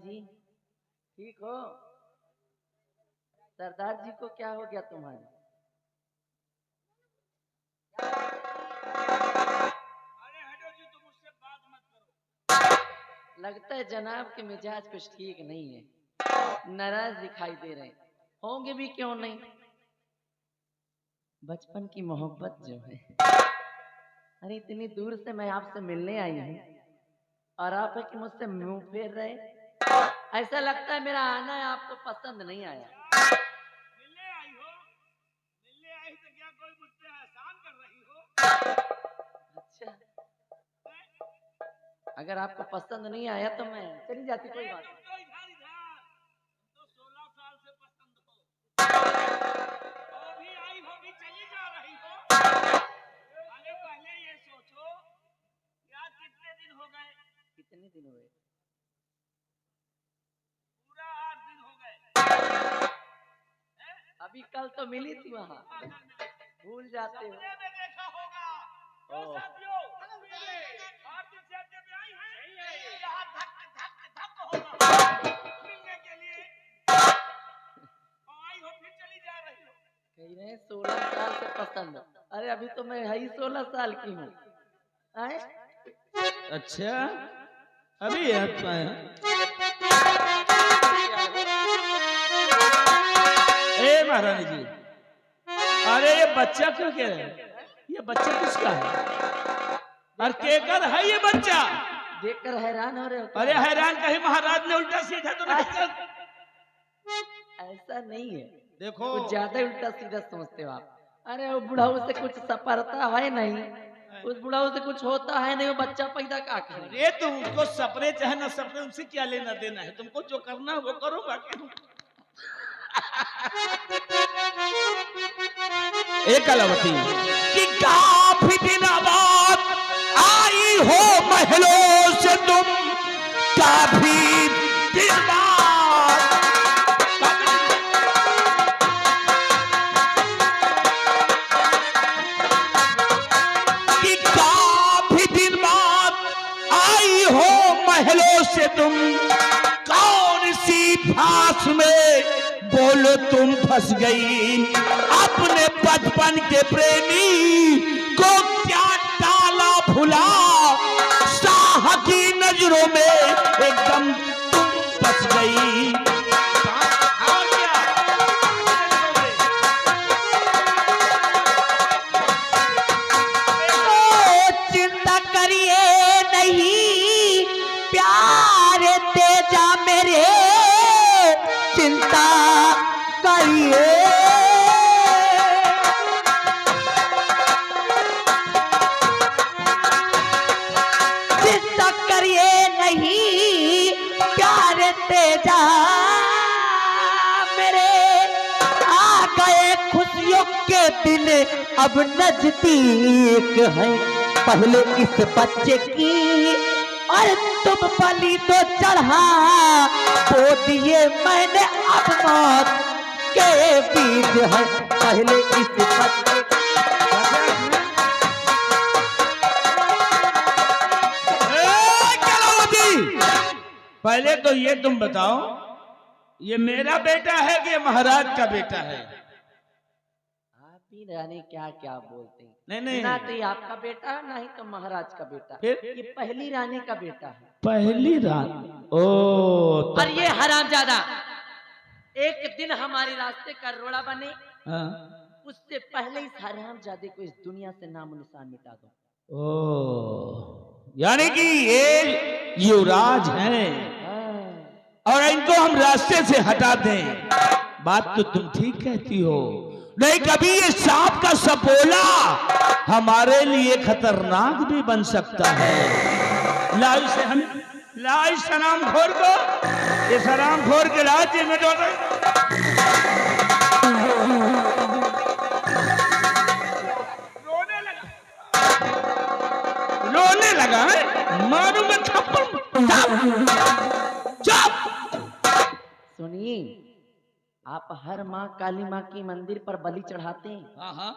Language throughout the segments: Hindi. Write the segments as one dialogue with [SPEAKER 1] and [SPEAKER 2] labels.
[SPEAKER 1] जी, ठीक हो? सरदार जी को क्या हो गया तुम्हारे?
[SPEAKER 2] अरे हटो जी, तुम उससे बात मत करो।
[SPEAKER 1] लगता है जनाब के मिजाज कुछ ठीक नहीं है, नाराज दिखाई दे रहे हैं। होंगे भी क्यों नहीं, बचपन की मोहब्बत जो है। अरे इतनी दूर से मैं आपसे मिलने आई हूँ और आप है कि मुझसे मुंह फेर रहे। ऐसा लगता है मेरा आना आपको पसंद नहीं आया।
[SPEAKER 2] मिलने आई हो? मिलने आई तो क्या कोई मुझ पे एहसान कर रही हो?
[SPEAKER 1] अच्छा, अगर आपको पसंद नहीं आया तो मैं चली जाती, कोई बात
[SPEAKER 2] तुम
[SPEAKER 1] नहीं।
[SPEAKER 2] तो इधर इधर, तुम तो 16 साल से पसंद हो, तो भी आई हो भी चली जा रही हो। अरे पहले ये सोचो कि आज कितने दिन हो गए?
[SPEAKER 1] कितने दिन हुए?
[SPEAKER 2] पूरा 8 दिन हो गए।
[SPEAKER 1] अभी कल तो मिली थी वहाँ, भूल जाते हो।
[SPEAKER 2] सपने में देखा होगा। तो साथियों, 8 दिन से अड्डे पे आई हैं, यहाँ धक धक धक होगा मिलने के लिए, आई हो फिर चली जा रही हो।
[SPEAKER 1] कह रहे हैं 16 साल से पसंद। अरे अभी तो मैं ही 16 साल की हूँ।
[SPEAKER 3] अच्छा, अभी याद पाया। ए महारानी जी, अरे ये बच्चा क्यों कह रहे हैं? ये बच्चा किसका है? और केकर है ये बच्चा?
[SPEAKER 1] देखकर हैरान हो रहे हो?
[SPEAKER 3] अरे हैरान कहीं महाराज ने उल्टा सीधा तो नहीं कर?
[SPEAKER 1] ऐसा नहीं है,
[SPEAKER 3] देखो
[SPEAKER 1] कुछ ज्यादा उल्टा सीधा सोचते हो आप। अरे वो बुढ़ाऊ से कुछ सपरता है नहीं, उस बुढ़ाऊ से कुछ होता है नहीं, वो बच्चा पैदा का करे।
[SPEAKER 3] अरे तुमको सपने चाहे ना सपने, उनसे क्या लेना देना है? तुमको जो करना है वो करो, बाकी एक कलावती कि काफी दिन बाद आई हो महलों से तुम, काफी दिन बाद। कि काफी दिन बाद आई हो महलों से तुम, कौन सी फांस में बोलो तुम फंस गई, अपने बचपन के प्रेमी को क्या टाला भुला, शाह की नजरों में एकदम तुम फंस गई। और क्या?
[SPEAKER 4] चिंता करिए नहीं प्यार तेजा मेरे, चिंता करिए चिंता करिए नहीं प्यार तेजा मेरे, आ गए खुशियों के दिन अब नजदीक है, पहले इस बच्चे की और तुम बलि तो चढ़ा बो दिए मैंने, अब मौत के बीज है, पहले इस बच्चे की।
[SPEAKER 3] पहले तो ये तुम बताओ, ये मेरा बेटा है कि ये महाराज का बेटा है?
[SPEAKER 1] आप ही जाने क्या क्या बोलते हैं।
[SPEAKER 3] नहीं नहीं,
[SPEAKER 1] ना तो ये आपका बेटा है, ना ही तो महाराज का बेटा।
[SPEAKER 3] फिर?
[SPEAKER 1] ये पहली रानी का बेटा है।
[SPEAKER 3] पहली रात। ओ
[SPEAKER 1] और ये हरामजादा एक दिन हमारे रास्ते का रोड़ा बने,
[SPEAKER 3] हाँ।
[SPEAKER 1] उससे पहले इस हरामजादे को इस दुनिया से नामो निशान मिटा दो।
[SPEAKER 3] ओ, यानी कि ये युवराज हैं और इनको हम रास्ते से हटा दें। बात तो तुम ठीक कहती हो, नहीं कभी ये सांप का सपोला हमारे लिए खतरनाक भी बन सकता है। लाई से हम लाई सलाम खोर को, ये सलाम खोर के राज्य में जो रोने लगा है, मारू मैं थप्पड़।
[SPEAKER 1] सुनिए, आप हर माँ काली माँ की मंदिर पर बलि चढ़ाते हैं,
[SPEAKER 3] हाँ हाँ,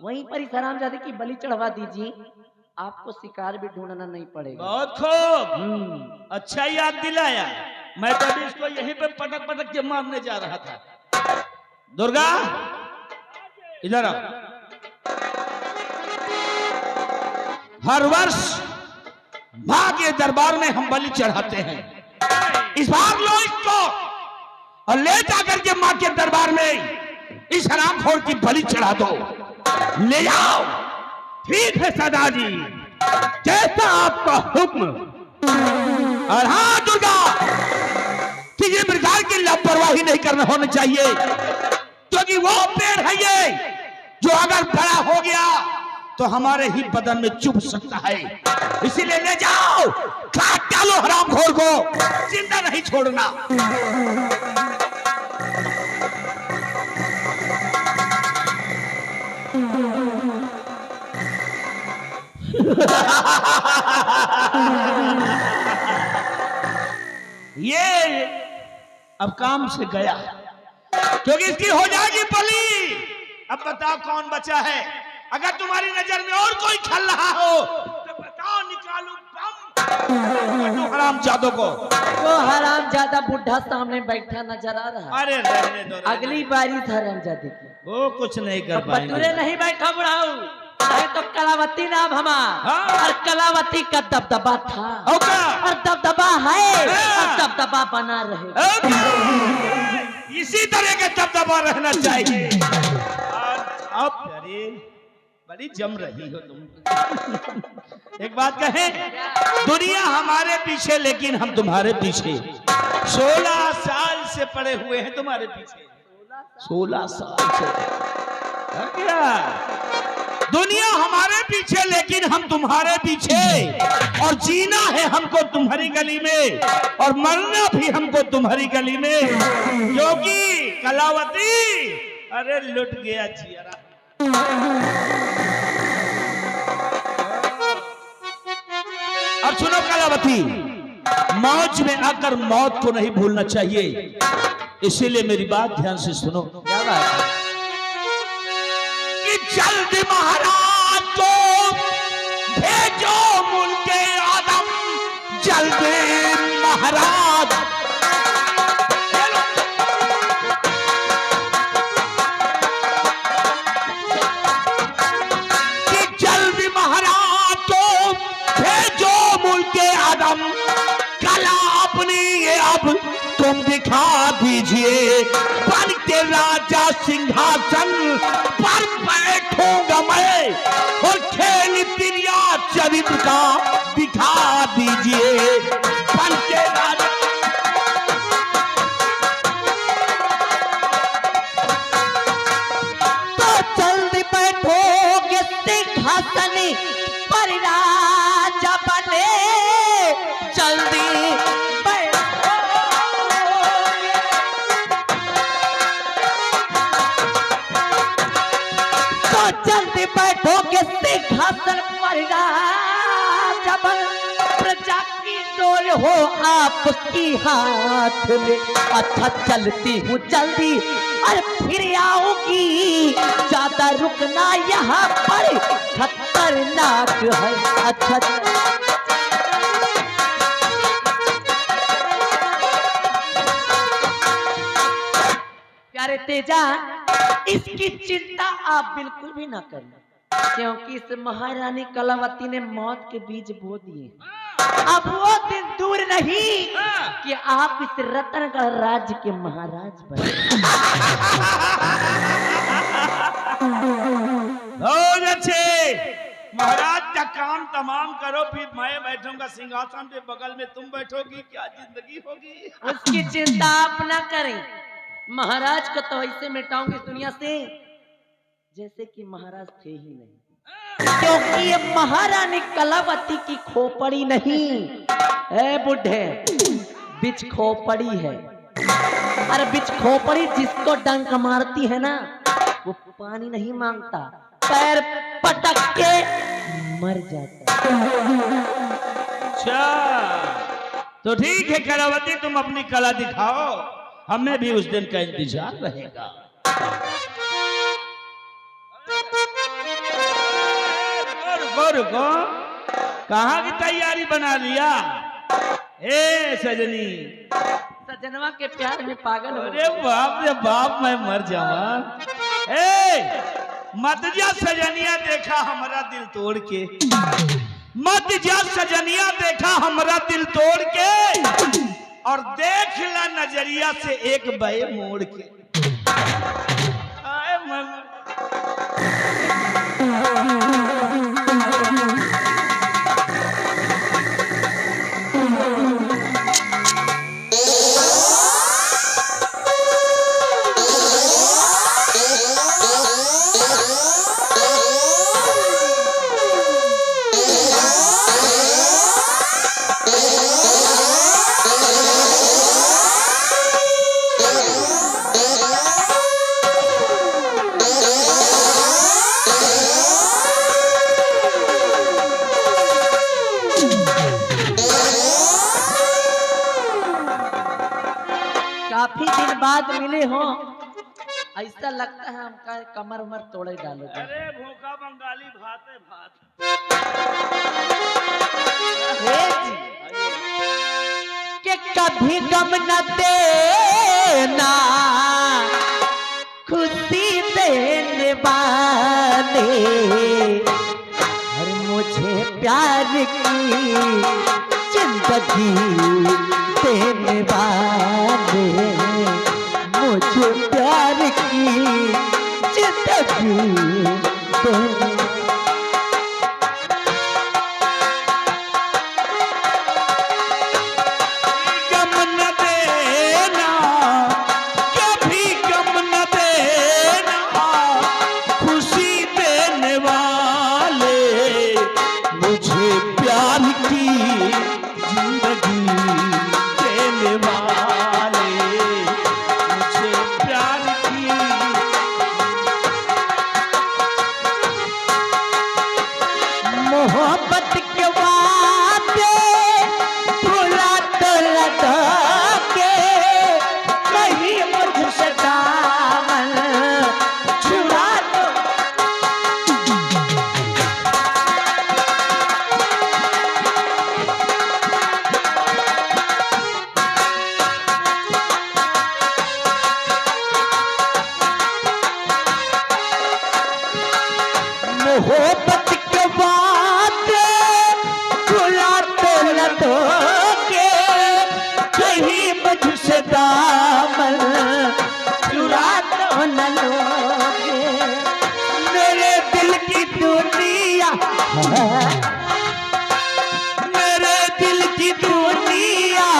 [SPEAKER 1] वहीं पर इस हरामजादे की बलि चढ़वा दीजिए, आपको शिकार भी ढूंढना नहीं पड़ेगा।
[SPEAKER 3] बहुत खूब, अच्छा याद दिलाया। मैं तो अभी इसको यहीं पे पटक पटक के मारने जा रहा था। दुर्गा इधर आओ। हर वर्ष मां के दरबार में हम बलि चढ़ाते हैं। इस बार लो इसको और ले जाकर के मां के दरबार में इस हरामखोर की बलि चढ़ा दो। ले जाओ।
[SPEAKER 5] ठीक है सरदार जी, जैसा आपका हुक्म।
[SPEAKER 3] और हाँ दुर्गा, किसी प्रकार की लापरवाही नहीं करना होनी चाहिए, क्योंकि वो पेड़ है ये जो अगर बड़ा हो गया तो हमारे ही बदन में चुभ सकता है। इसीलिए ले जाओ, काट डालो हरामखोर को, जिंदा नहीं छोड़ना। ये अब काम से गया, क्योंकि इसकी हो जाएगी बलि। अब बताओ कौन बचा है? अगर तुम्हारी नजर में और कोई खल रहा हो तो बताओ, निकालू बम हराम जादों को।
[SPEAKER 1] वो हराम ज्यादा बुढ़ा सामने बैठा नजर आ रहा है।
[SPEAKER 3] अरे रहने दो,
[SPEAKER 1] अगली बारी था हराम जादे की।
[SPEAKER 3] वो कुछ नहीं कर पाएंगे।
[SPEAKER 1] पतुरे नहीं बैठा बुढ़ाऊ, नहीं तो कलावती नाम हमारा।
[SPEAKER 3] हाँ।
[SPEAKER 1] और कलावती का दबदबा था और दबदबा है और दबदबा बना रहे।
[SPEAKER 3] इसी तरह का दबदबा रहना चाहिए। अब अरे बड़ी जम रही हो तुम। एक बात कहें, दुनिया हमारे पीछे लेकिन हम तुम्हारे पीछे। 16 साल से पड़े हुए हैं तुम्हारे पीछे। 16 साल से क्या? दुनिया हमारे पीछे लेकिन हम तुम्हारे पीछे, और जीना है हमको तुम्हारी गली में और मरना भी हमको तुम्हारी गली में, क्योंकि कलावती अरे लुट गया जियारा। अब सुनो कलावती, मौज में आकर मौत को नहीं भूलना चाहिए, इसीलिए मेरी बात ध्यान से सुनो।
[SPEAKER 1] क्या बात है?
[SPEAKER 3] कि जल्द महाराज को भेजो मुल्के आदम, जल्द महाराज। कि जल्द महाराज को भेजो मुल्के आदम, कला अपनी ये अब तुम दिखा दीजिए। बन के राजा सिंहासन पर बैठूंगा मैं, और खेल तिरिया चरित्र का दिखा दीजिए। बन के राजा
[SPEAKER 4] तो जल्दी बैठोगे सिंहासन पर राजा बने, जल्दी जल्दी बैठोगे सिंहासन पर राजा बन, प्रजा की डोर हो आपकी हाथ में। अच्छा चलती हूँ जल्दी, अरे फिर आऊंगी, ज्यादा रुकना यहाँ पर खतरनाक है। अच्छा प्यारे तेजा, इसकी चिंता आप बिल्कुल भी ना करना, क्योंकि इस महारानी कलावती ने मौत के बीज बो दिए। अब वो दिन दूर नहीं कि आप इस रतनगढ़ राज्य के महाराज बने।
[SPEAKER 3] बहुत अच्छे महाराज का काम तमाम करो, फिर मैं बैठूंगा सिंहासन पे, बगल में तुम बैठोगी। क्या जिंदगी होगी।
[SPEAKER 1] उसकी चिंता आप ना करें, महाराज को तो ऐसे मिटाऊंगी इस दुनिया से जैसे कि महाराज थे ही नहीं, क्योंकि ये महारानी कलावती की खोपड़ी नहीं है बुढ़े, बिच खोपड़ी है। अरे बिच खोपड़ी जिसको डंक मारती है ना, वो पानी नहीं मांगता, पैर पटक के मर जाता।
[SPEAKER 3] अच्छा तो ठीक है कलावती, तुम अपनी कला दिखाओ, हमें भी उस दिन का इंतजार रहेगा। रुको, कहाँ की तैयारी बना लिया? ए सजनी,
[SPEAKER 1] सजनवा के प्यार में पागल हो
[SPEAKER 3] अरे बाप रे बाप, मैं मर जावा। मत जा सजनिया देखा हमारा दिल तोड़ के, मत जा सजनिया देखा हमारा दिल तोड़ के, और देख ला नजरिया से एक बे मोड़ के। आए
[SPEAKER 1] काफी दिन बाद मिले हो, ऐसा लगता है हमका कमर उमर तोड़े डालो।
[SPEAKER 2] अरे भूखा बंगाली भात है भात।
[SPEAKER 4] कि कभी गम न देना खुशी देने वाले, और मुझे प्यार की जिंदगी देने वाले, मुझे प्यार की जिंदगी देने।
[SPEAKER 3] गम न देना, कभी गम न देना, खुशी देने वाले, मुझे प्यार की जिंदगी देने वाले, मुझे प्यार की।
[SPEAKER 4] मोहब्बत के वादे भुला तो लगा के, कहीं मुझसे दामन छुड़ा दो। मोहब्बत के वादे भुला तो लगोगे, कहीं मुझसे दामन चुरा तो न लोगे। मेरे दिल की दुनिया, मेरे दिल की दुनिया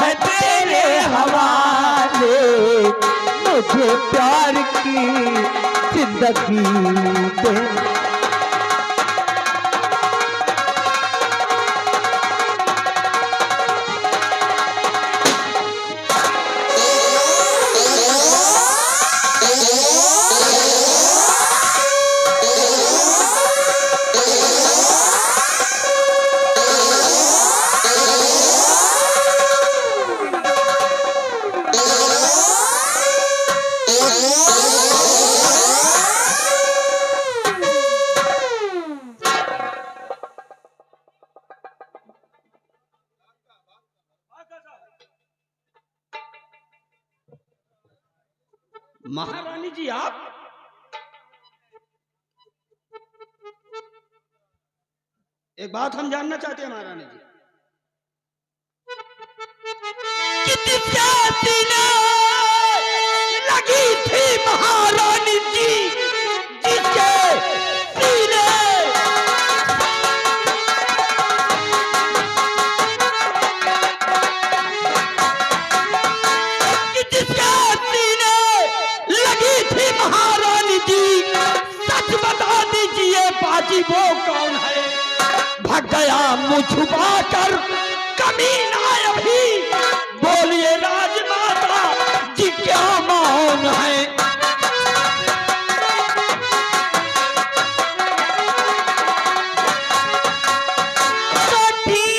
[SPEAKER 4] है तेरे हवाले, मुझे प्यार की जिंदगी दे।
[SPEAKER 2] महारानी जी आप एक बात हम जानना चाहते हैं महारानी जी।
[SPEAKER 4] लगी थी महारानी जी जिसके सीने, जिसके सीने लगी थी महारानी जी, सच बता दीजिए बाजी वो कौन है? भाग गया मुँह छुपा कर कमीना अभी, बोलिए राजमाता जी क्या मौन है? तो ठीक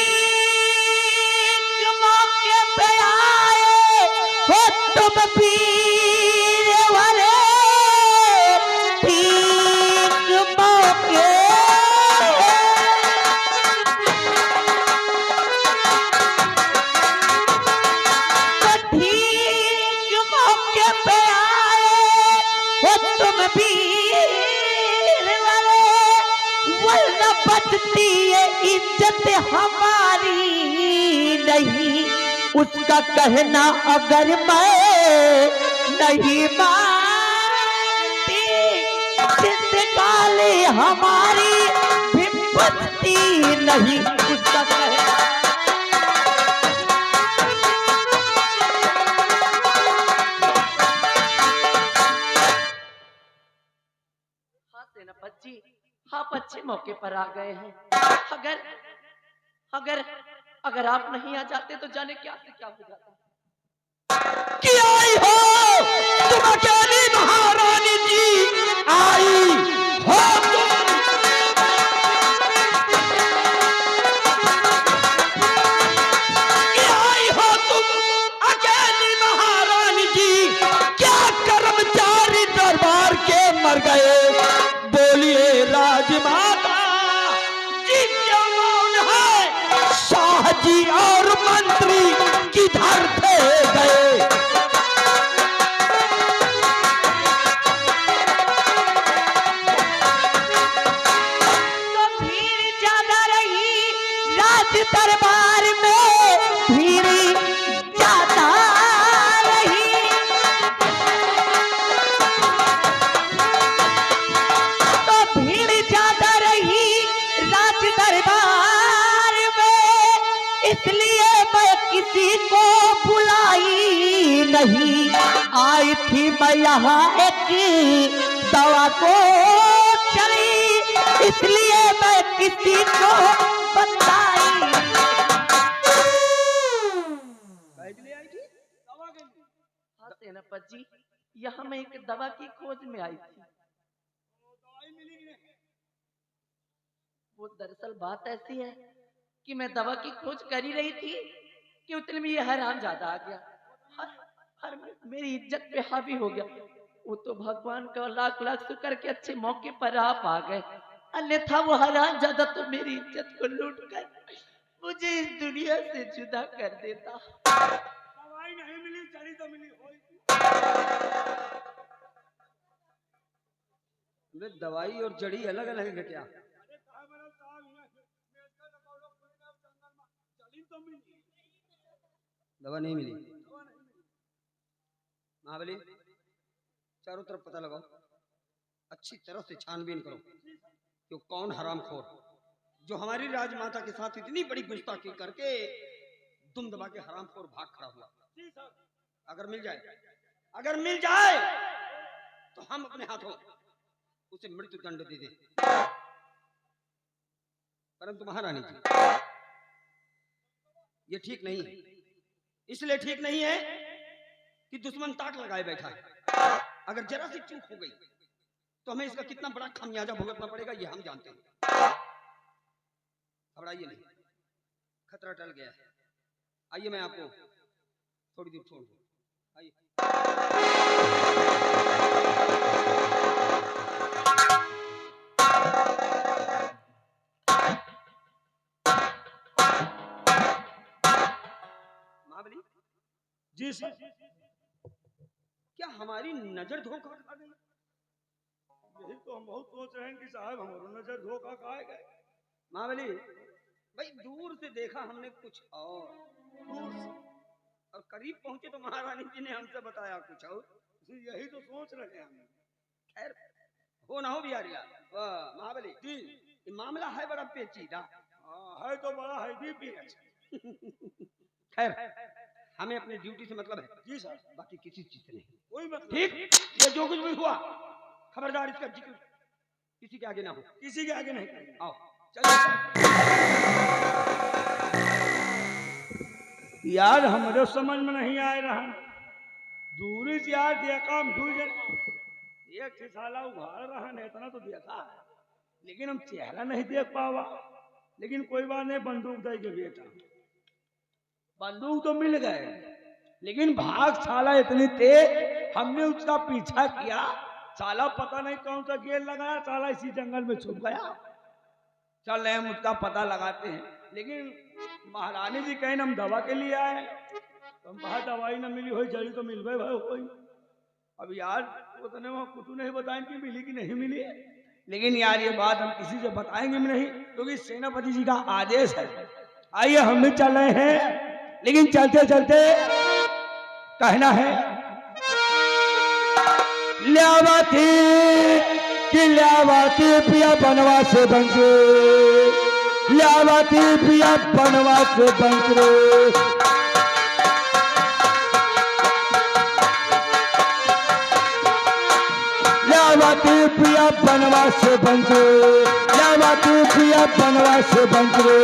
[SPEAKER 4] मौके पे आए हो तुम पीर वाले, ठीक मौके हो तुम वीर वाले, वरना बचती ये इज्जत हमारी नहीं। उसका कहना अगर मैं नहीं मानती, जिंदगानी हमारी भी बचती नहीं। उसका कहना
[SPEAKER 1] हाँ सेनापति जी, आप अच्छे मौके पर आ गए हैं। अगर अगर अगर आप नहीं आ जाते तो जाने क्या से क्या हो जाता।
[SPEAKER 3] कि आई हो तुम अकेली महारानी जी, आई हो तुम। कि आई हो तुम अकेली महारानी जी, क्या कर्मचारी दरबार के मर गए? बोलिए राजमाता जी, क्यों मौन है? शाह जी और मंत्री किधर थे गए?
[SPEAKER 4] तो भीड़ ज्यादा रही राज दरबार में, भीड़ ज्यादा रही। तो भीड़ ज्यादा रही राज दरबार में, इसलिए मैं किसी को बुलाई नहीं। आई थी मैं यहाँ एक दवा को चली, इसलिए मैं किसी को बताई।
[SPEAKER 2] दवा के लिए
[SPEAKER 1] हाँ सेनापति जी, यहाँ मैं एक दवा की खोज में आई थी।
[SPEAKER 2] दवाई मिली कि नहीं?
[SPEAKER 1] वो दरअसल बात ऐसी है कि मैं दवा की खोज कर ही रही थी कि उतने में ये हराम ज्यादा आ गया। हर मेरी इज्जत पे हावी हो गया। वो तो भगवान का लाख लाख शुक्र के अच्छे मौके पर आप आ गए, अन्यथा वो हराम ज्यादा तो मेरी इज्जत को लूट कर मुझे इस दुनिया से जुदा कर देता।
[SPEAKER 2] दवाई नहीं मिली, जड़ी तो मिली हो।
[SPEAKER 6] दवाई और जड़ी अलग अलग है क्या?
[SPEAKER 2] अरे कहा मेरा साहब यहाँ मेडिकल रिकॉर्ड ऑफ पूरे जंगल में जड़ी तो मिली,
[SPEAKER 6] दवा नहीं मिली।
[SPEAKER 2] दवा नहीं मिली।
[SPEAKER 6] महाबली, चारों तरफ पता लगाओ, अच्छी तरह से छानबीन करो कि कौन हरामखोर जो हमारी राजमाता के साथ इतनी बड़ी गुस्ताखी करके दुम दबा के हरामखोर भाग खड़ा हुआ।
[SPEAKER 2] जी सर।
[SPEAKER 6] अगर मिल जाए तो हम अपने हाथों उसे मृत्यु दंड दे दे। परंतु महारानी जी, ये ठीक नहीं है। इसलिए ठीक नहीं है कि दुश्मन ताक लगाए बैठा है। अगर जरा सी चूक हो गई तो हमें इसका कितना बड़ा खामियाजा भुगतना पड़ेगा, ये हम जानते हैं। घबराइए नहीं, खतरा टल गया है। आइए, मैं आपको थोड़ी दूर छोड़ दूं। आइए। महाबली
[SPEAKER 2] जी सर।
[SPEAKER 6] क्या हमारी नजर धोखा खा गई?
[SPEAKER 2] यही तो हम बहुत सोच रहे हैं कि साहब हमारा नजर धोखा खाए गए।
[SPEAKER 6] महाबली, भाई दूर से देखा हमने कुछ और,
[SPEAKER 2] दूर से
[SPEAKER 6] और करीब पहुंचे तो महारानी जी ने हमसे बताया कुछ और।
[SPEAKER 2] यही तो सोच रहे हैं हम।
[SPEAKER 6] खैर, हो ना हो बिहारिया, वाह महाबली जी, ये मामला है बड़ा पेचीदा।
[SPEAKER 2] हाँ, है तो बड़ा है भी अच्छा।
[SPEAKER 6] खैर, हमें अपनी ड्यूटी से मतलब है।
[SPEAKER 2] जी सर।
[SPEAKER 6] बाकी किसी चीज से नहीं।
[SPEAKER 2] कोई मतलब
[SPEAKER 6] ठीक, ये जो कुछ भी हुआ, खबरदार इसका जिक्र किसी के आगे ना हो।
[SPEAKER 2] किसी के आगे नहीं करेंगे।
[SPEAKER 6] आओ चलो।
[SPEAKER 2] यार हमारे समझ में नहीं आ रहा, दूरी से यार देखा हम दूर एक साला उघाड़ रहा है, इतना तो देखा है, लेकिन हम चेहरा नहीं देख पावा। लेकिन कोई बात नहीं, बंदूक दे के बेटा, बंदूक तो मिल गए, लेकिन भाग साला इतनी तेज, हमने उसका पीछा किया, साला पता नहीं कौन सा गेट लगाया, साला इसी जंगल में छुप गया। चल रहे हम उसका पता लगाते हैं, लेकिन महारानी जी कहें हम दवा के लिए आए, तो हम कहा दवाई न मिली हो, जड़ी तो मिल गई भाई। अब यार वो तो वहाँ कुछ नहीं बताएं कि मिली कि नहीं मिली, लेकिन यार ये बात हम किसी से बताएंगे भी नहीं क्योंकि सेनापति जी का आदेश है। आइए हम भी चल रहे हैं, लेकिन चलते चलते कहना है ल्यावती कि ल्यावती पिया बनवा से बंचो, ल्यावती पिया बनवा से बंचो। ल्यावती पिया बनवा से बंचो, ल्यावती पिया बनवा से बंचो।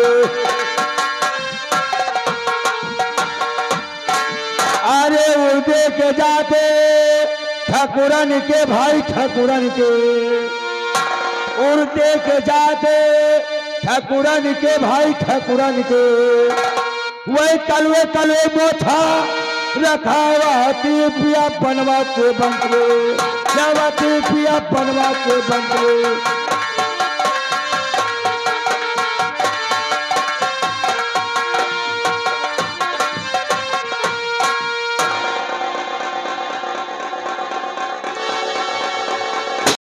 [SPEAKER 2] अरे उड़े के जाते ठाकुरन के भाई ठाकुरन के, उड़ते के जाते ठाकुरन के भाई ठाकुरन के, वही कलवे कलवे मोथा रखावती पिया बनवा के बंचले, ल्यावती पिया बनवा के बंचले।